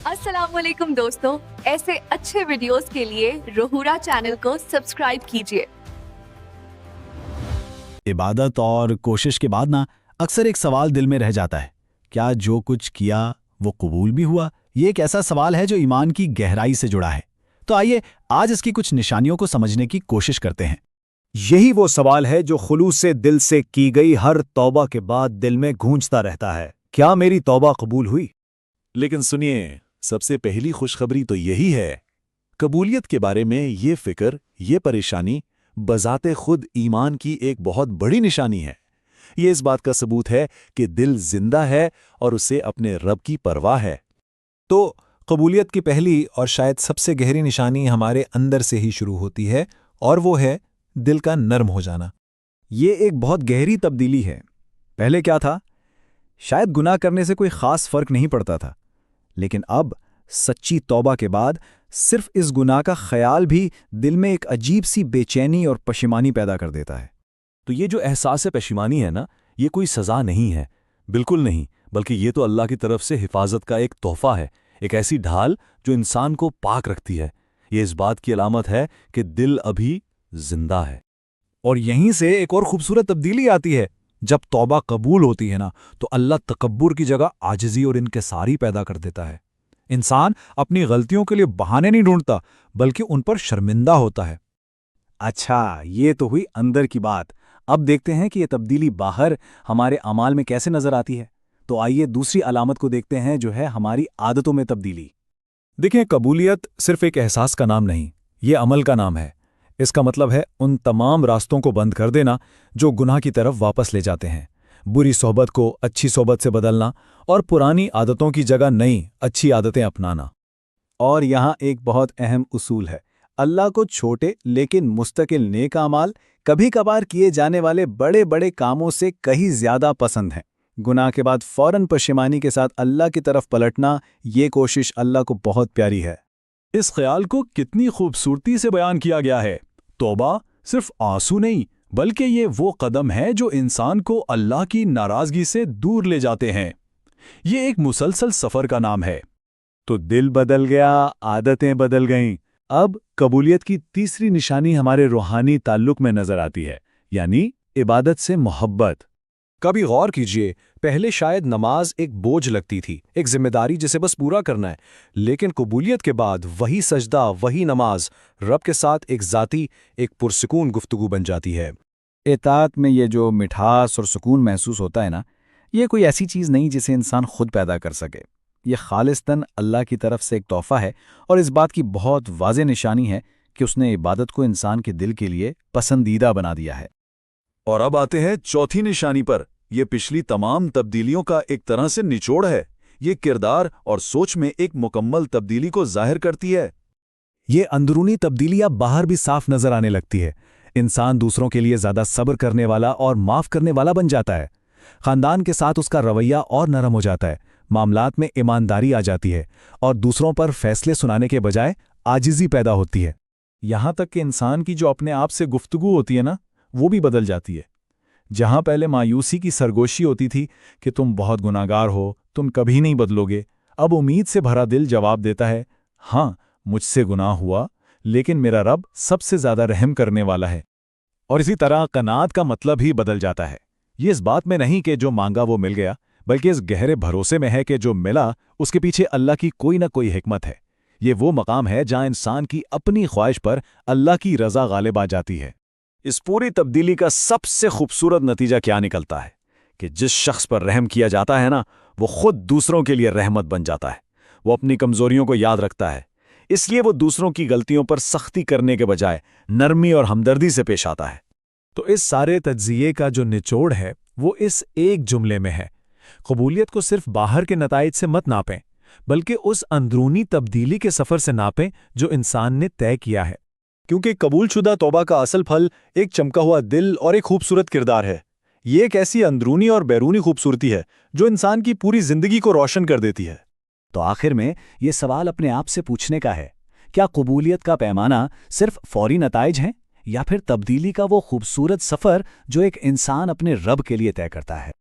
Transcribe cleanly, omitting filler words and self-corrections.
अस्सलाम वालेकुम दोस्तों, ऐसे अच्छे वीडियोस के लिए रोहूरा चैनल को सब्सक्राइब कीजिए। इबादत और कोशिश के बाद ना अक्सर एक सवाल दिल में रह जाता है, क्या जो कुछ किया वो कबूल भी हुआ? ये एक ऐसा सवाल है जो ईमान की गहराई से जुड़ा है। तो आइए आज इसकी कुछ निशानियों को समझने की कोशिश करते हैं। यही वो सवाल है जो खुलूस से दिल से की गई हर तौबा के बाद दिल में गूंजता रहता है, क्या मेरी तौबा कबूल हुई? लेकिन सुनिए, सबसे पहली खुशखबरी तो यही है, कबूलियत के बारे में ये फिक्र, ये परेशानी बजाते खुद ईमान की एक बहुत बड़ी निशानी है। ये इस बात का सबूत है कि दिल जिंदा है और उसे अपने रब की परवाह है। तो कबूलियत की पहली और शायद सबसे गहरी निशानी हमारे अंदर से ही शुरू होती है, और वो है दिल का नरम हो जाना। ये एक बहुत गहरी तब्दीली है। पहले क्या था? शायद गुनाह करने से कोई खास फर्क नहीं पड़ता था, लेकिन अब सच्ची तौबा के बाद सिर्फ इस गुनाह का ख्याल भी दिल में एक अजीब सी बेचैनी और पशिमानी पैदा कर देता है। तो ये जो एहसास पेशिमानी है ना, ये कोई सज़ा नहीं है, बिल्कुल नहीं, बल्कि ये तो अल्लाह की तरफ से हिफाजत का एक तोहफा है, एक ऐसी ढाल जो इंसान को पाक रखती है। ये इस बात की अलामत है कि दिल अभी जिंदा है। और यहीं से एक और खूबसूरत तब्दीली आती है। जब तौबा कबूल होती है ना, तो अल्लाह तकब्बुर की जगह आजिज़ी और इनकिसारी पैदा कर देता है। इंसान अपनी गलतियों के लिए बहाने नहीं ढूंढता, बल्कि उन पर शर्मिंदा होता है। अच्छा, ये तो हुई अंदर की बात। अब देखते हैं कि ये तब्दीली बाहर हमारे अमाल में कैसे नजर आती है। तो आइए दूसरी अलामत को देखते हैं, जो है हमारी आदतों में तब्दीली। देखें, कबूलियत सिर्फ एक एहसास का नाम नहीं, ये अमल का नाम है। इसका मतलब है उन तमाम रास्तों को बंद कर देना जो गुनाह की तरफ वापस ले जाते हैं, बुरी सोहबत को अच्छी सोहबत से बदलना और पुरानी आदतों की जगह नई अच्छी आदतें अपनाना। और यहाँ एक बहुत अहम उसूल है, अल्लाह को छोटे लेकिन मुस्तकिल नेक अमाल कभी कभार किए जाने वाले बड़े बड़े कामों से कहीं ज्यादा पसंद हैं। गुनाह के बाद फौरन पशिमानी के साथ अल्लाह की तरफ पलटना, ये कोशिश अल्लाह को बहुत प्यारी है। इस ख्याल को कितनी खूबसूरती से बयान किया गया है। तौबा सिर्फ आंसू नहीं, बल्कि ये वो कदम है जो इंसान को अल्लाह की नाराजगी से दूर ले जाते हैं। ये एक मुसलसल सफर का नाम है। तो दिल बदल गया, आदतें बदल गईं। अब कबूलियत की तीसरी निशानी हमारे रूहानी ताल्लुक में नजर आती है, यानी इबादत से मोहब्बत। कभी गौर कीजिए, पहले शायद नमाज एक बोझ लगती थी, एक जिम्मेदारी जिसे बस पूरा करना है। लेकिन कबूलियत के बाद वही सजदा, वही नमाज रब के साथ एक ज़ाती, एक पुरसुकून गुफ्तगू बन जाती है। इताअत में ये जो मिठास और सुकून महसूस होता है ना, ये कोई ऐसी चीज़ नहीं जिसे इंसान खुद पैदा कर सके। ये खालिस्तन अल्लाह की तरफ से एक तोहफा है, और इस बात की बहुत वाज़ेह निशानी है कि उसने इबादत को इंसान के दिल के लिए पसंदीदा बना दिया है। और अब आते हैं चौथी निशानी पर। यह पिछली तमाम तब्दीलियों का एक तरह से निचोड़ है। ये किरदार और सोच में एक मुकम्मल तब्दीली को जाहिर करती है। ये अंदरूनी तब्दीली अब बाहर भी साफ नजर आने लगती है। इंसान दूसरों के लिए ज्यादा सब्र करने वाला और माफ करने वाला बन जाता है। खानदान के साथ उसका रवैया और नरम हो जाता है, मामलात में ईमानदारी आ जाती है, और दूसरों पर फैसले सुनाने के बजाय आजिज़ी पैदा होती है। यहाँ तक कि इंसान की जो अपने आप से गुफ्तगू होती है ना, वो भी बदल जाती है। जहाँ पहले मायूसी की सरगोशी होती थी कि तुम बहुत गुनाहगार हो, तुम कभी नहीं बदलोगे, अब उम्मीद से भरा दिल जवाब देता है, हाँ मुझसे गुनाह हुआ, लेकिन मेरा रब सबसे ज्यादा रहम करने वाला है। और इसी तरह कनात का मतलब ही बदल जाता है। ये इस बात में नहीं कि जो मांगा वो मिल गया, बल्कि इस गहरे भरोसे में है कि जो मिला उसके पीछे अल्लाह की कोई ना कोई हिकमत है। ये वो मकाम है जहाँ इंसान की अपनी ख्वाहिश पर अल्लाह की रजा गालिब आ जाती है। इस पूरी तब्दीली का सबसे खूबसूरत नतीजा क्या निकलता है कि जिस शख्स पर रहम किया जाता है ना, वो खुद दूसरों के लिए रहमत बन जाता है। वो अपनी कमजोरियों को याद रखता है, इसलिए वो दूसरों की गलतियों पर सख्ती करने के बजाय नरमी और हमदर्दी से पेश आता है। तो इस सारे तज्जिये का जो निचोड़ है वो इस एक जुमले में है, कबूलियत को सिर्फ बाहर के नताइज से मत नापें, बल्कि उस अंदरूनी तब्दीली के सफर से नापें जो इंसान ने तय किया है। क्योंकि कबूलशुदा तौबा का असल फल एक चमका हुआ दिल और एक खूबसूरत किरदार है। ये एक ऐसी अंदरूनी और बैरूनी खूबसूरती है जो इंसान की पूरी जिंदगी को रोशन कर देती है। तो आखिर में ये सवाल अपने आप से पूछने का है, क्या कबूलियत का पैमाना सिर्फ फौरी नताइज हैं, या फिर तब्दीली का वो खूबसूरत सफर जो एक इंसान अपने रब के लिए तय करता है?